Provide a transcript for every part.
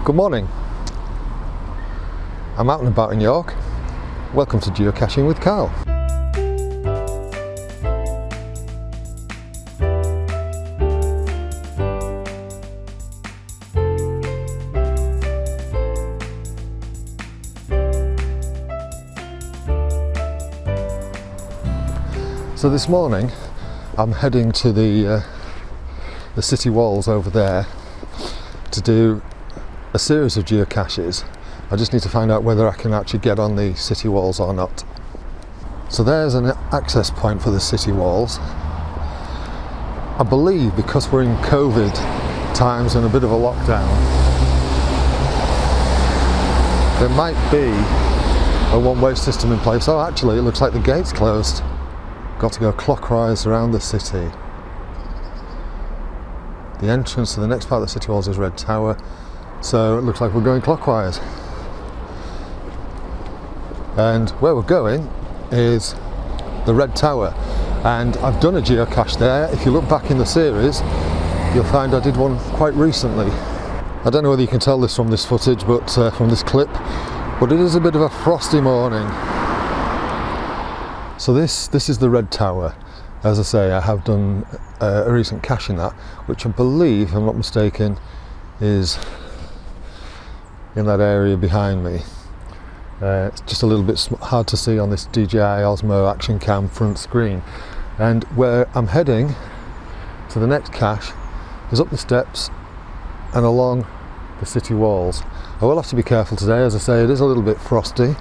Good morning. I'm out and about in York. Welcome to Geocaching with Carl. So this morning I'm heading to the city walls over there to do a series of geocaches. I just need to find out whether I can actually get on the city walls or not. So there's an access point for the city walls. I believe because we're in COVID times and a bit of a lockdown, there might be a one-way system in place. Oh, actually it looks like the gate's closed. Got to go clockwise around the city. The entrance to the next part of the city walls is Red Tower, so it looks like we're going clockwise. And where we're going is the Red Tower, and I've done a geocache there. If you look back in the series, you'll find I did one quite recently. I don't know whether you can tell this from this footage, but from this clip, but it is a bit of a frosty morning. So this is the Red Tower. As I say, I have done a recent cache in that, which I believe, if I'm not mistaken, is in that area behind me. It's just a little bit hard to see on this DJI Osmo Action Cam front screen. And where I'm heading to the next cache is up the steps and along the city walls. I will have to be careful today. As I say, it is a little bit frosty,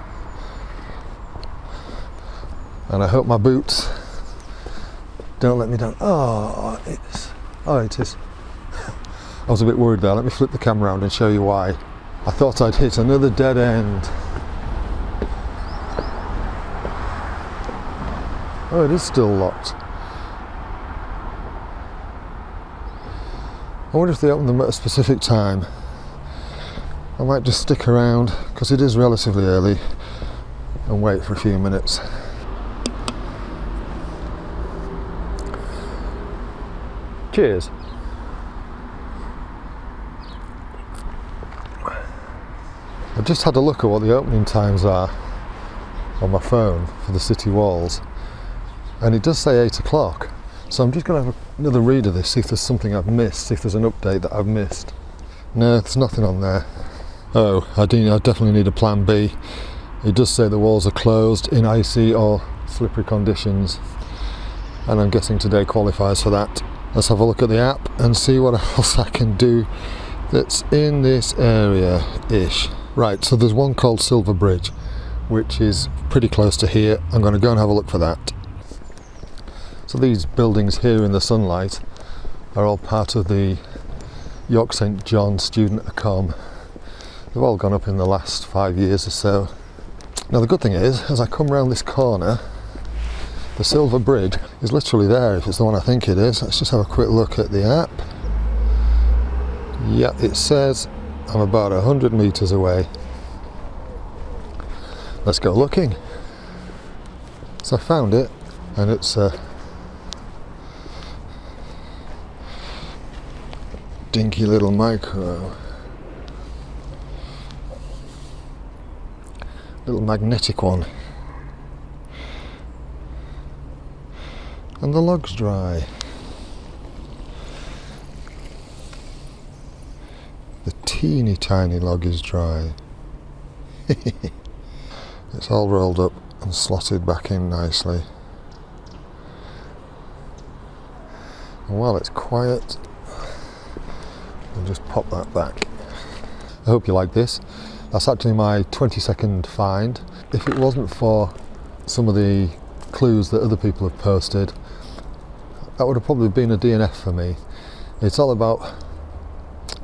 and I hope my boots don't let me down. Oh, it is. I was a bit worried there. Let me flip the camera around and show you why. I thought I'd hit another dead end. Oh, it is still locked. I wonder if they open them at a specific time. I might just stick around, because it is relatively early, and wait for a few minutes. Cheers. I've just had a look at what the opening times are on my phone for the city walls, and it does say 8 o'clock. So I'm just going to have another read of this, see if there's something I've missed, see if there's an update that I've missed. No, there's nothing on there. Oh, I definitely need a plan B. It does say the walls are closed in icy or slippery conditions, and I'm guessing today qualifies for that. Let's have a look at the app and see what else I can do that's in this area-ish. Right, so there's one called Silver Bridge, which is pretty close to here. I'm going to go and have a look for that. So these buildings here in the sunlight are all part of the York St John Student Accom. They've all gone up in the last 5 years or so. Now the good thing is, as I come round this corner, the Silver Bridge is literally there, if it's the one I think it is. Let's just have a quick look at the app. Yeah, it says I'm about 100 metres away. Let's go looking. So I found it, and it's a dinky little micro. Little magnetic one. And the log's dry. The teeny tiny log is dry. It's all rolled up and slotted back in nicely. And while it's quiet, I'll just pop that back. I hope you like this. That's actually my 20-second find. If it wasn't for some of the clues that other people have posted, that would have probably been a DNF for me. It's all about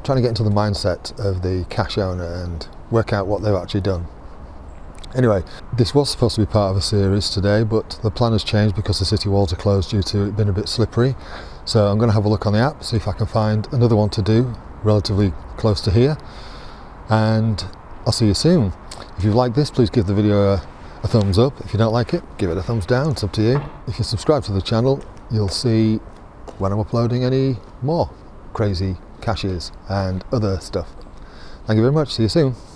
trying to get into the mindset of the cache owner and work out what they've actually done. Anyway, this was supposed to be part of a series today, but the plan has changed because the city walls are closed due to it being a bit slippery. So I'm going to have a look on the app, see if I can find another one to do relatively close to here, and I'll see you soon. If you've liked this, please give the video a thumbs up. If you don't like it, give it a thumbs down. It's up to you. If you subscribe to the channel, you'll see when I'm uploading any more crazy caches and other stuff. Thank you very much. See you soon.